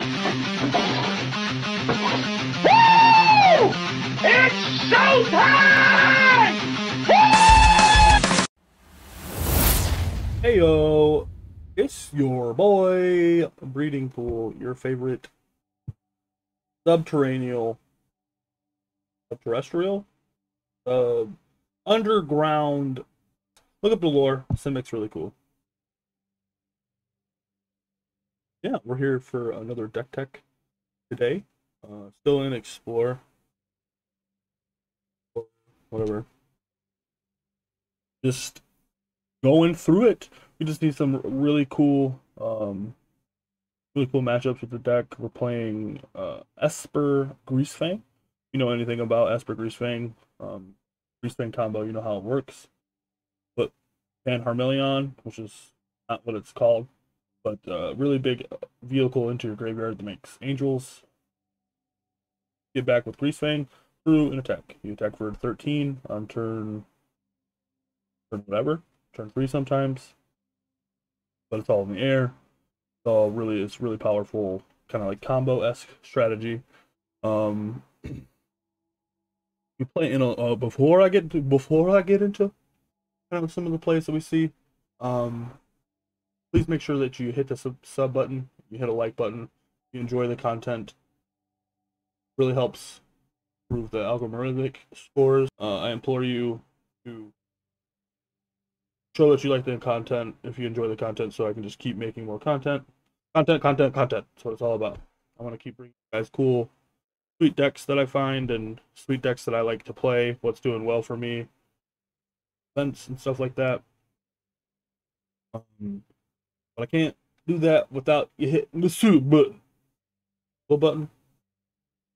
Woo! It's showtime! Heyo, it's your boy Breedingpool, your favorite subterranean, terrestrial, underground. Look up the lore. Simic's really cool. Yeah, we're here for another deck tech today. Still in explore, whatever. Just going through it. We just need some really cool matchups with the deck. We're playing Esper Greasefang. You know anything about Esper Greasefang? Greasefang combo, you know how it works. But Parhelion, which is not what it's called, but really big vehicle into your graveyard that makes angels. Get back with Greasefang through an attack. You attack for 13 on turn whatever. Turn 3 sometimes, but it's all in the air. So it's really powerful, kind of like combo-esque strategy. You play in a before I get into kind of some of the plays that we see. Please make sure that you hit the sub button, you hit a like button, you enjoy the content. Really helps improve the algorithmic scores. I implore you to show that you like the content if you enjoy the content, so I can just keep making more content. Content. That's what it's all about. I want to keep bringing you guys cool, sweet decks that I find and sweet decks that I like to play, what's doing well for me, events and stuff like that. But I can't do that without you hitting the sub button. Little button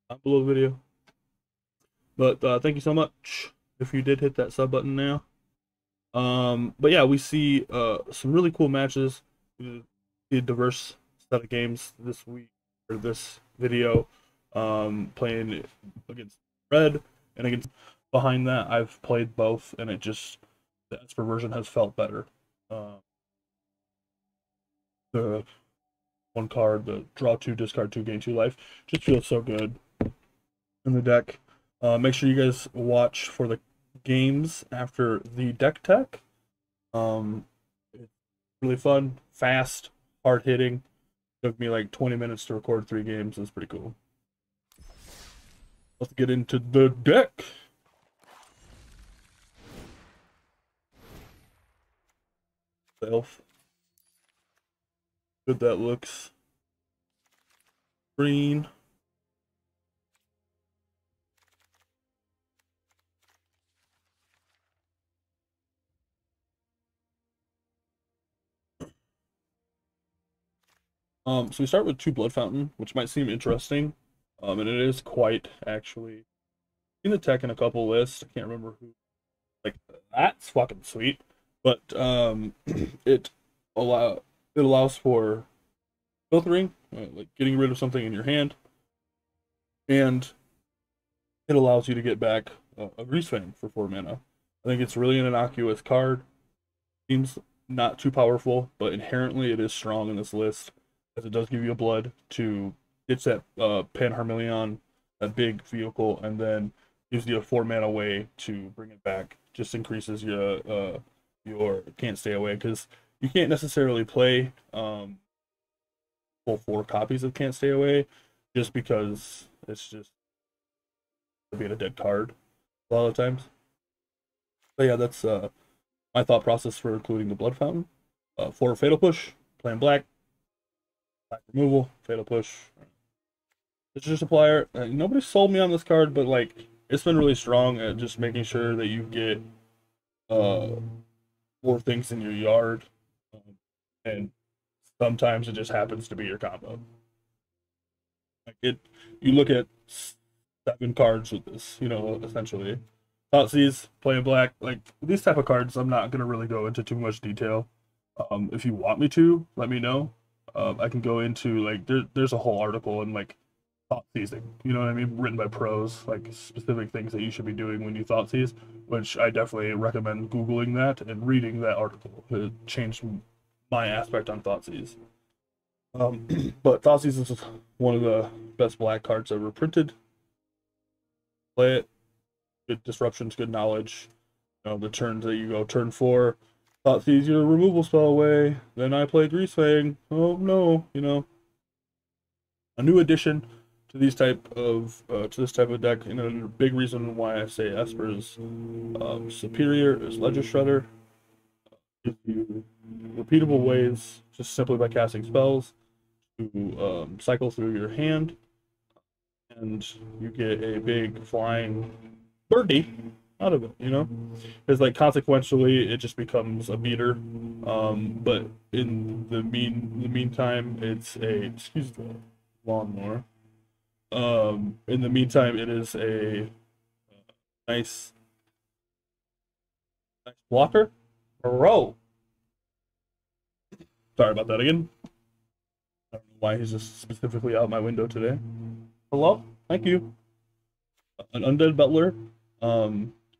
down below the video. But thank you so much if you did hit that sub button now. But yeah, we see some really cool matches. We see a diverse set of games this week, or this video, playing against red and against. Behind that, I've played both, and the Esper version has felt better. The one card, the draw 2, discard 2, gain 2 life, just feels so good in the deck. Make sure you guys watch for the games after the deck tech. It's really fun, fast, hard hitting. Took me like 20 minutes to record 3 games. It's pretty cool. Let's get into the deck. Good that looks. Green. So we start with 2 Blood Fountain, which might seem interesting. And it is quite actually in the tech in a couple lists. I can't remember who. Like, that's fucking sweet. But it allows for filtering, like getting rid of something in your hand, and it allows you to get back a Greasefang for 4 mana. I think it's really an innocuous card. Seems not too powerful, but inherently it is strong in this list, as it does give you a blood to ditch that Parhelion, that big vehicle, and then gives you a 4 mana way to bring it back. Just increases your can't stay away, because you can't necessarily play full 4 copies of Can't Stay Away, just because it's just being a dead card a lot of times. But yeah, that's my thought process for including the Blood Fountain. For Fatal Push, playing black removal, Fatal Push. Signature Supplier. Nobody sold me on this card, but like it's been really strong at just making sure that you get 4 things in your yard, and sometimes it just happens to be your combo. Like you look at 7 cards with this, essentially. Thoughtreize, playing black, like these type of cards, I'm not gonna really go into too much detail. If you want me to, let me know. I can go into like there's a whole article and like Thoughtseize, you know what I mean, written by pros, like specific things that you should be doing when you Thoughtseize, which I definitely recommend Googling that and reading that article. It changed my aspect on Thoughtseize. But Thoughtseize is one of the best black cards ever printed. Play it. Good disruptions, good knowledge. You know, the turns that you go turn 4, Thoughtseize your removal spell away. Then I play Greasefang. Oh no, you know. A new addition to these type of to this type of deck, and a big reason why I say Esper is superior is Ledger Shredder. Gives you repeatable ways just simply by casting spells to cycle through your hand, and you get a big flying birdie out of it, you know? It's like consequentially it just becomes a beater. But in the meantime, it's a excuse the lawnmower. In the meantime, it is a nice blocker. Bro. Sorry about that again. I don't know why he's just specifically out my window today. Hello? Thank you. An Undead Butler.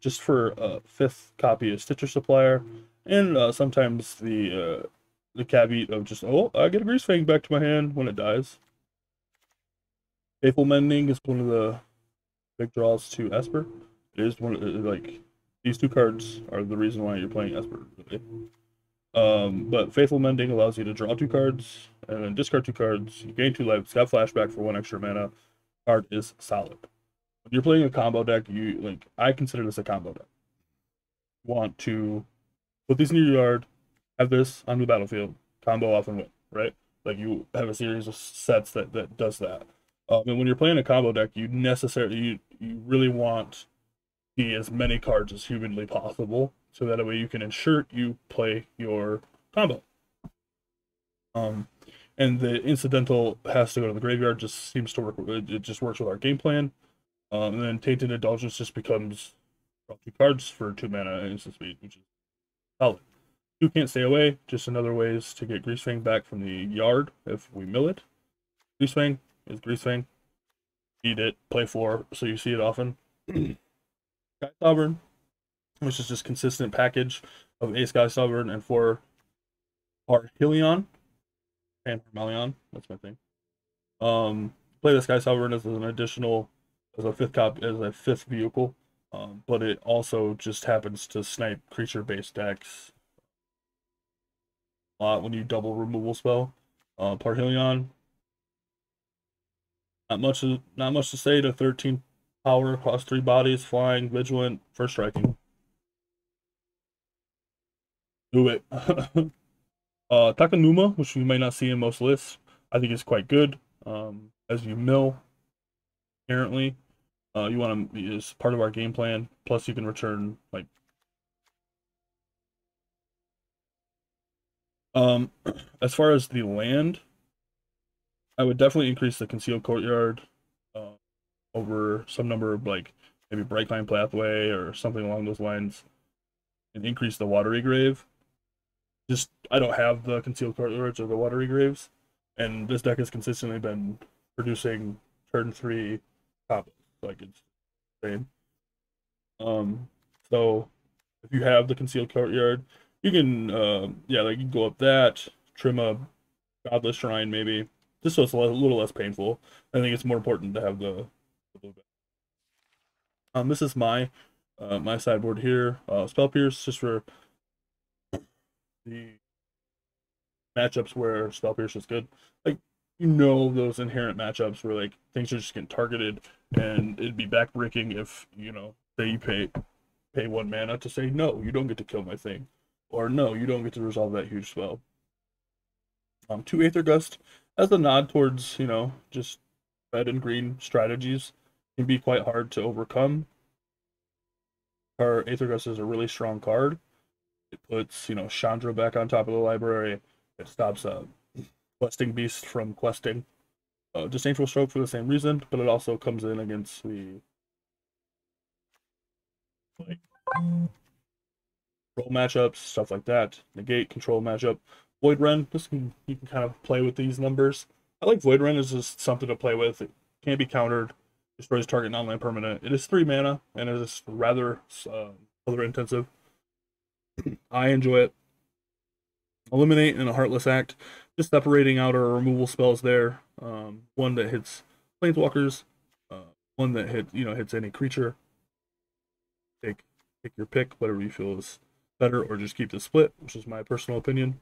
Just for a 5th copy of Stitcher Supplier. And sometimes the caveat of just, oh, I get a Greasefang back to my hand when it dies. Faithful Mending is one of the big draws to Esper. It is one of like, these 2 cards are the reason why you're playing Esper, really. But Faithful Mending allows you to draw 2 cards and then discard 2 cards. You gain 2 lives, got flashback for 1 extra mana. Card is solid. When you're playing a combo deck, I consider this a combo deck. You want to put these in your yard, have this on the battlefield, combo off and win, right? Like you have a series of sets that does that. And when you're playing a combo deck, you really want as many cards as humanly possible, so that way you can ensure you play your combo. And the incidental has to go to the graveyard just seems to work. It just works with our game plan. And then Tainted Indulgence just becomes 2 cards for 2 mana instant speed, which is solid. 2 can't stay away, just another ways to get Greasefang back from the yard if we mill it. Greasefang is Greasefang. Eat it, play 4, so you see it often. Skysovereign, which is just consistent package of a Skysovereign and 4 Parhelion and Parhelion. That's my thing. Play the Skysovereign as an additional, as a 5th vehicle. But it also just happens to snipe creature-based decks a lot when you double removal spell. Parhelion, not much to say to 13 power across 3 bodies, flying, vigilant, first striking. Do it. Takenuma, which you may not see in most lists, I think is quite good. As you mill, apparently. You want to is part of our game plan. Plus, you can return like as far as the land, I would definitely increase the concealed courtyard over some number of like maybe Brightline Pathway or something along those lines, and increase the watery grave. Just I don't have the concealed courtyards or the watery graves, and this deck has consistently been producing turn 3 combos. Like it's insane. So if you have the concealed courtyard, you can like you can go up that, trim a godless shrine maybe, just so it's a little less painful. I think it's more important to have the blue bit. This is my my sideboard here. Spell Pierce just for the matchups where Spell Pierce is good. Like those inherent matchups where like things are just getting targeted, and it'd be backbreaking if say you pay 1 mana to say no, you don't get to kill my thing, or no, you don't get to resolve that huge spell. 2 Aether Gust as a nod towards just red and green strategies can be quite hard to overcome. Our Aether Gust is a really strong card. It puts Chandra back on top of the library. It stops questing beasts from questing. Disdainful Stroke for the same reason, but it also comes in against the roll matchups, stuff like that. Negate, control matchup. Void Ren, you can kind of play with these numbers. I like Void Ren as just something to play with. It can't be countered. Destroys target non-land permanent. It is 3 mana, and it is rather color intensive. I enjoy it. Eliminate and a Heartless Act, just separating out our removal spells there. One that hits planeswalkers, one that hits any creature. Take your pick, whatever you feel is better, or just keep the split, which is my personal opinion.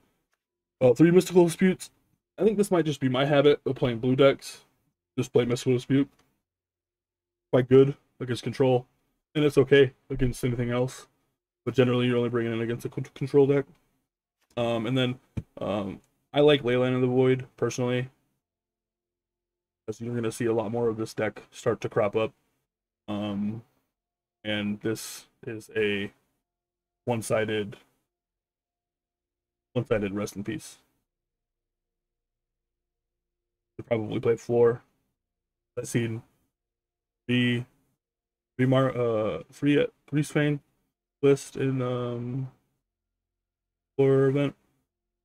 3 Mystical Disputes. I think this might just be my habit of playing blue decks. Just play Mystical Dispute. Quite good against control, and it's okay against anything else. But generally, you're only bringing it against a control deck. And then I like Leyline of the Void personally, because you're going to see a lot more of this deck start to crop up. And this is a one-sided rest in peace. You probably play floor. I've seen three Greasefang list in floor event.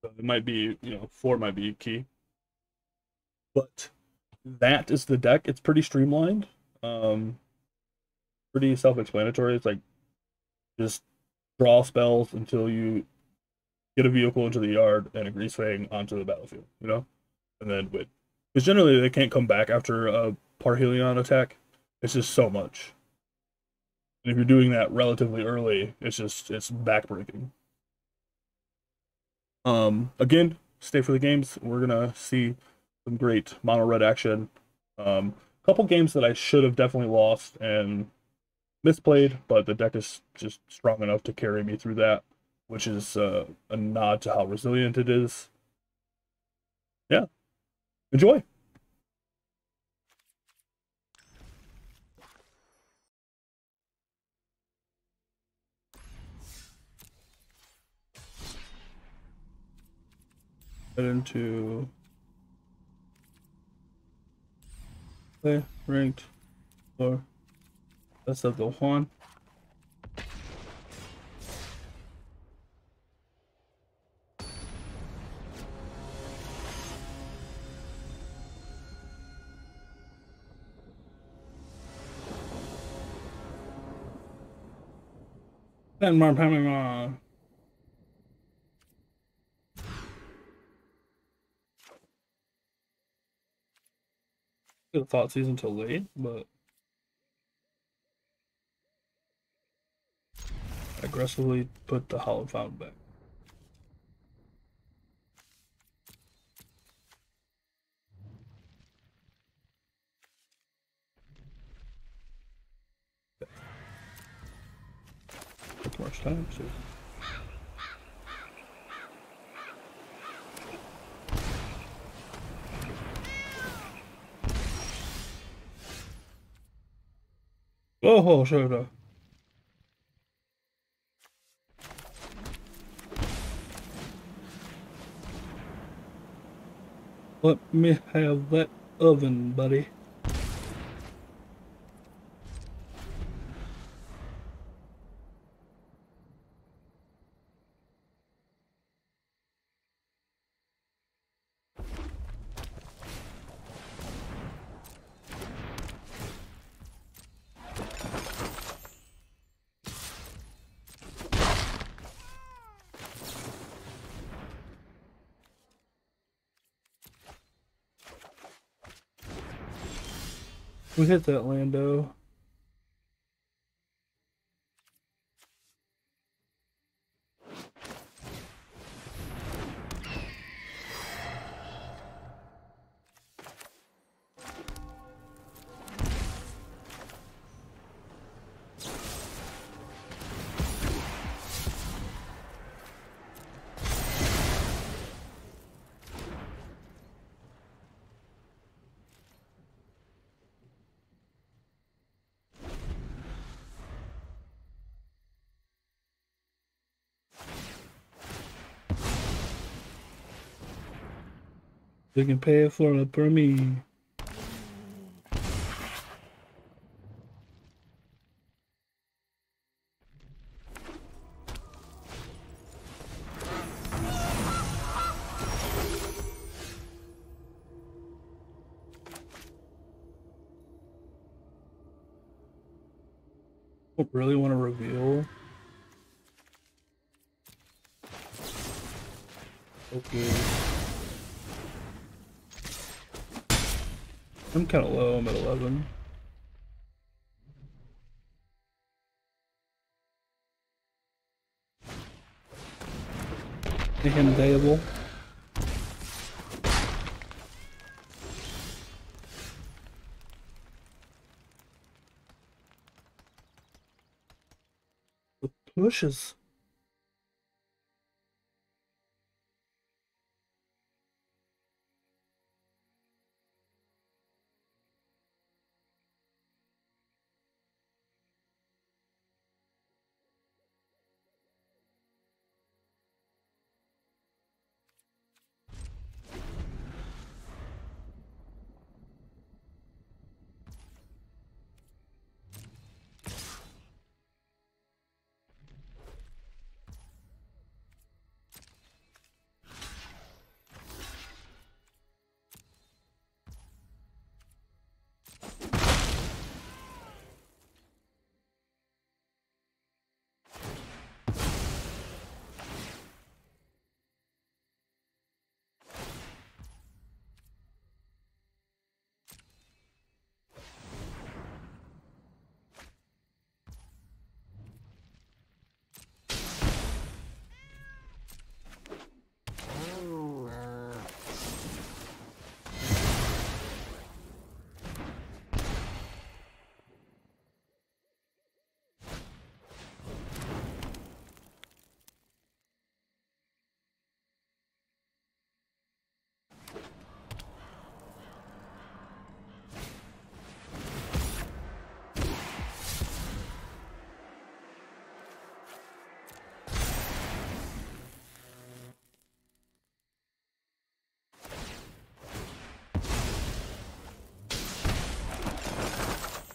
So it might be, 4 might be key. But that is the deck. It's pretty streamlined. Pretty self-explanatory. It's like just draw spells until you get a vehicle into the yard and a Greasefang onto the battlefield, and then win. Because generally they can't come back after a Parhelion attack. It's just so much. And if you're doing that relatively early, it's backbreaking. Again, stay for the games. We're gonna see some great mono red action. Couple games that I should have definitely lost and misplayed, but the deck is just strong enough to carry me through that, which is a nod to how resilient it is. Yeah, enjoy. Get into play ranked or best of the Juan. And more Panama. The Thoughtseize until late, but aggressively put the Hollow Fountain back. Took much time, so. Oh, shut up. Let me have that oven, buddy. We hit that Lando. You can pay for it for me. I really want to reveal. Okay. I'm kind of low. I'm at 11. Make him payable. The pushes.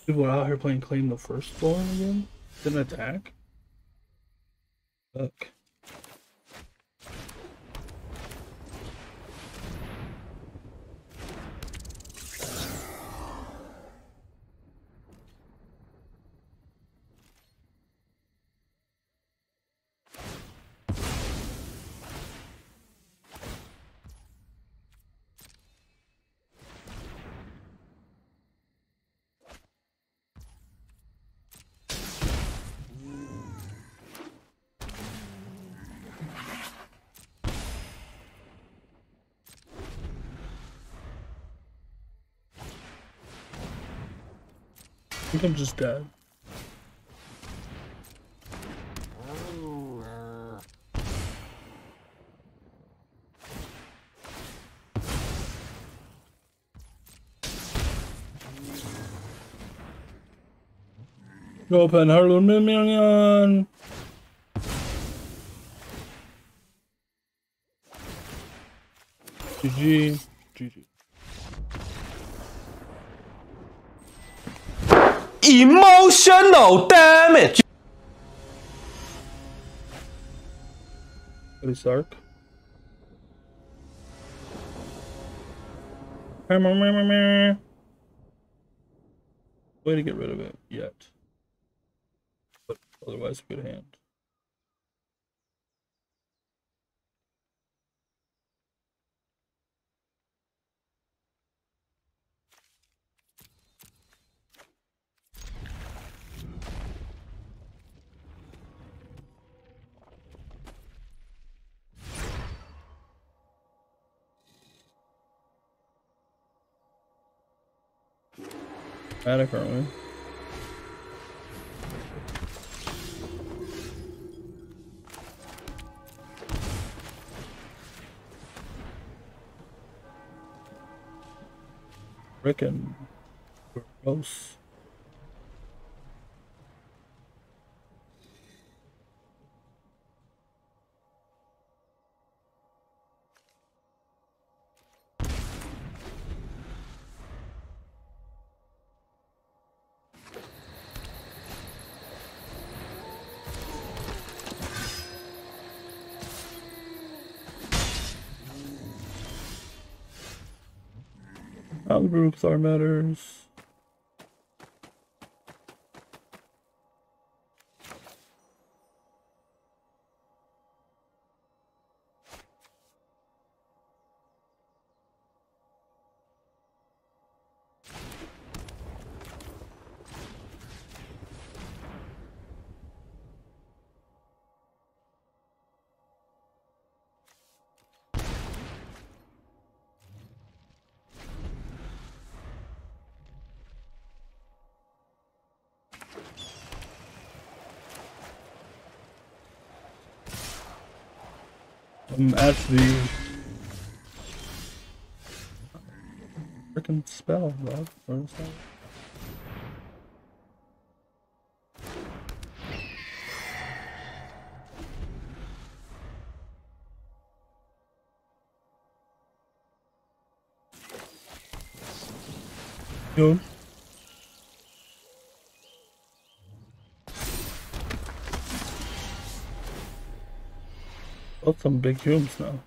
People are out here playing Claim the Firstborn again? Didn't attack? Fuck. I think I'm just dead. Open Harlow Million. GG. GG. Emotional damage. Pretty Sark. Way to get rid of it yet. But otherwise, good hand. Attic, aren't we? Frickin' gross. How the groups are matters. At the freaking spell, bro. Where is that? Yo. Oh, some big humans now.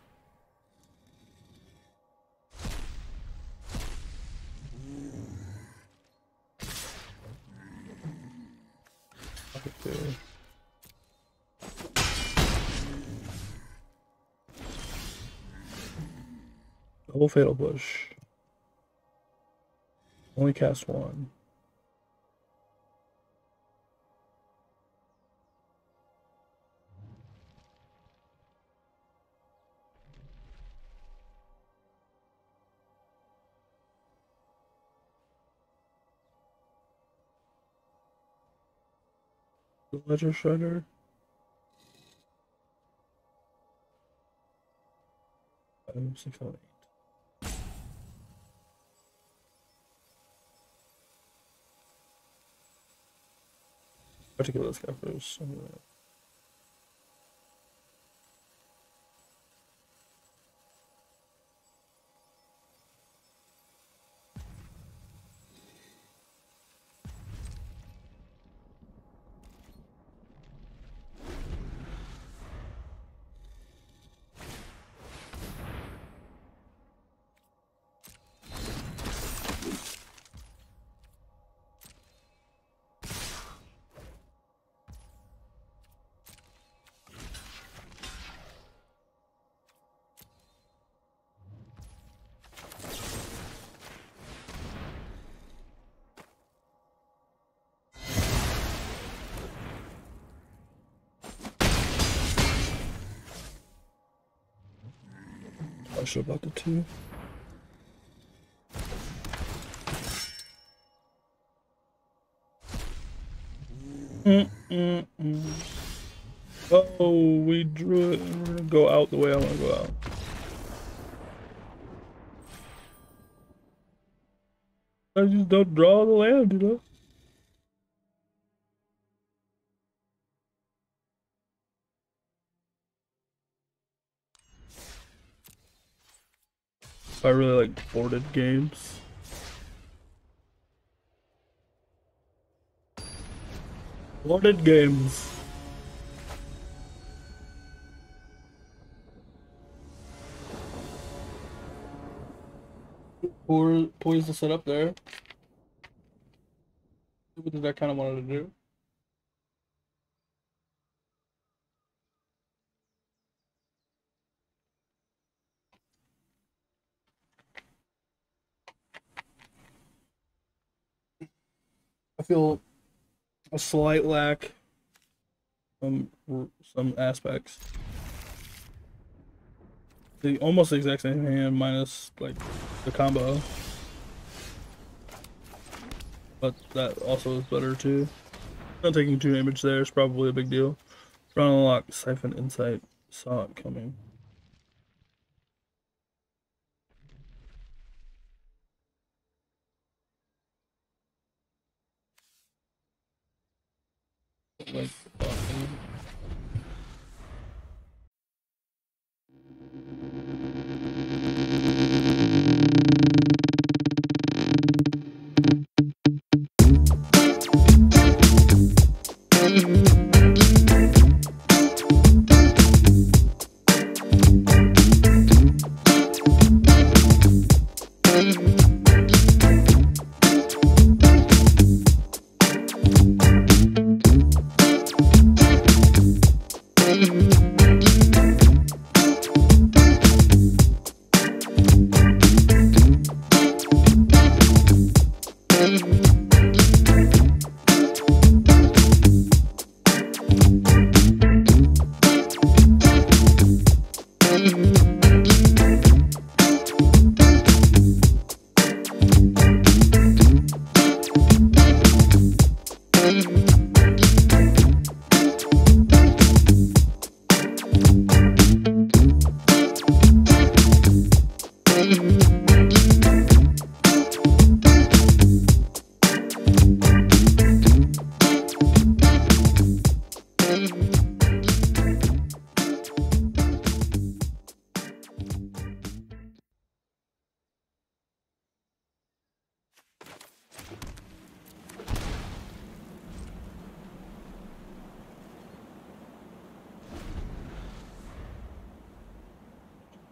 Okay. Double fatal push. Only cast one. The Ledger Shredder. Item 608. Particular this guy first. Not sure about the two. Oh, we drew it and we're gonna go out the way I want to go out. I just don't draw the land, you know? I really like boarded games. Boarded games. Poised to set up there. What did I kind of wanted to do? I feel a slight lack from some aspects. The almost the exact same hand minus like the combo, but that also is better too. Not taking 2 damage there is probably a big deal. Round unlock, Siphon Insight, saw it coming. Like,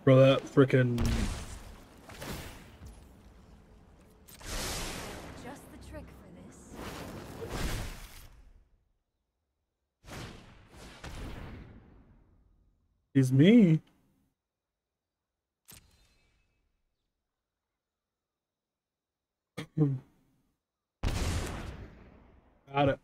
Bro, that freaking. Just the trick for this. He's me. Got it.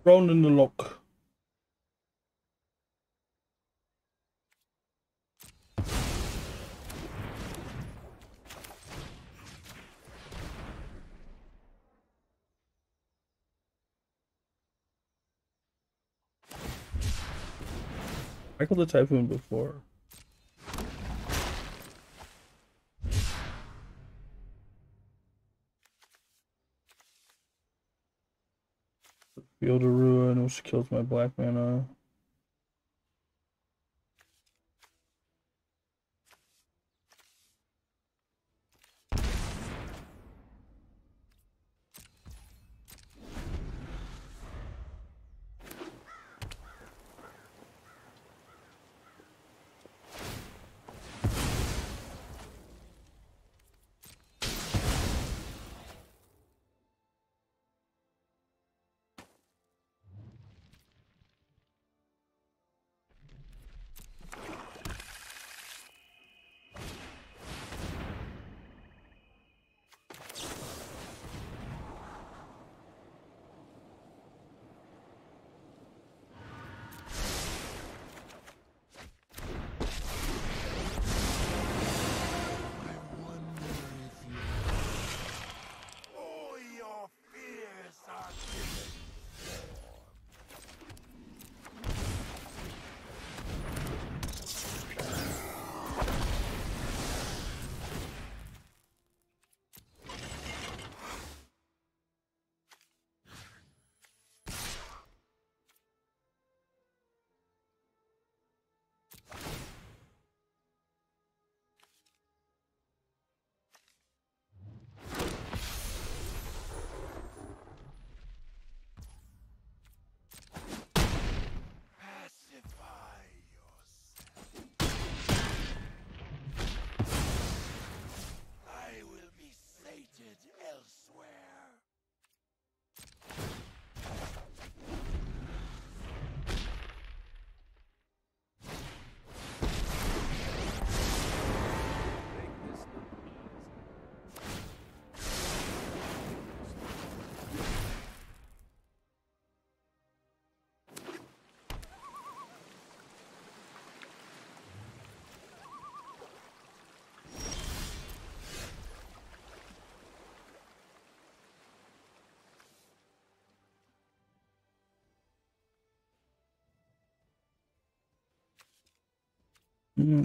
Thrown in the lock. I called the typhoon before. Field of Ruin, which kills my black mana.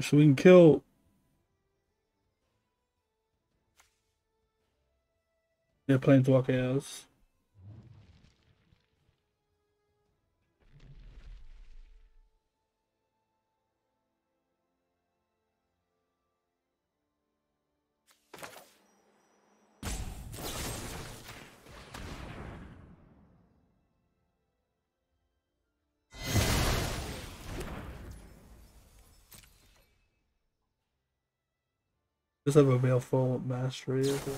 So we can kill. Yeah, planeswalkers. Just have a baleful mastery. Is it?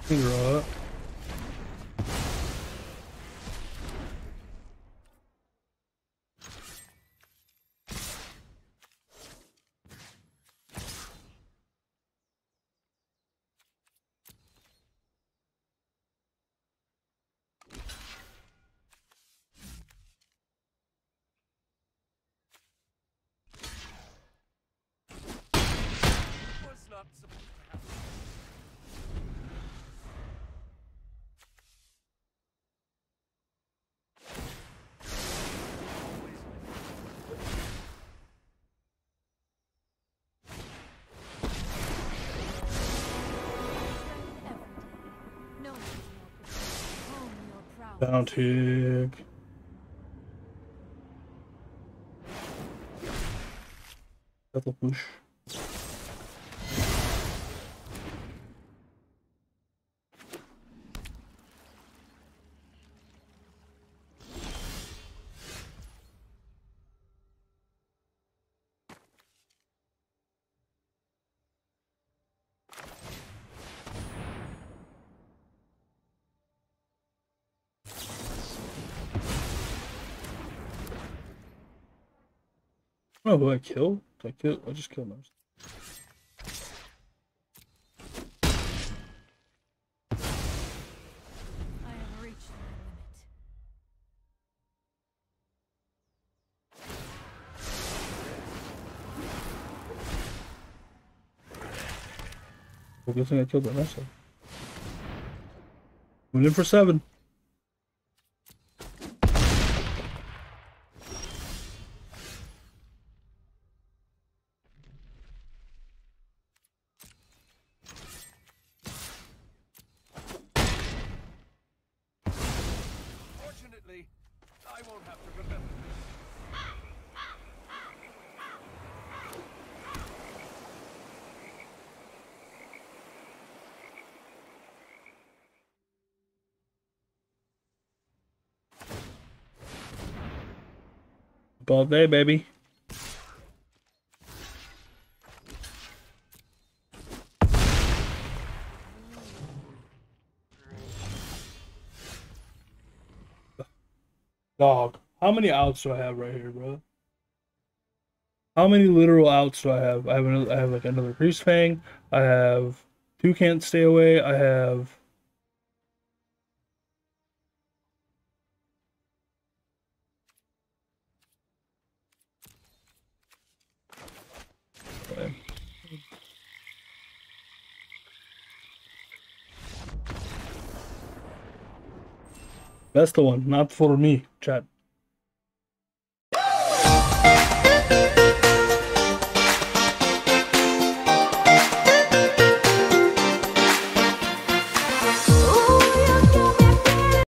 Draw it. not supposed to happen. No one's more prepared. Home your proud. Bounty. Double push. Oh, who I kill? Did I kill? I just killed most. I have reached my limit. Well, good thing I killed that myself. Went in for 7. Fortunately, I won't have to remember this. All day, baby. Dog. How many outs do I have right here, bro? How many literal outs do I have? I have like another Greasefang. I have 2 can't stay away. I have okay. That's the one, not for me, chat.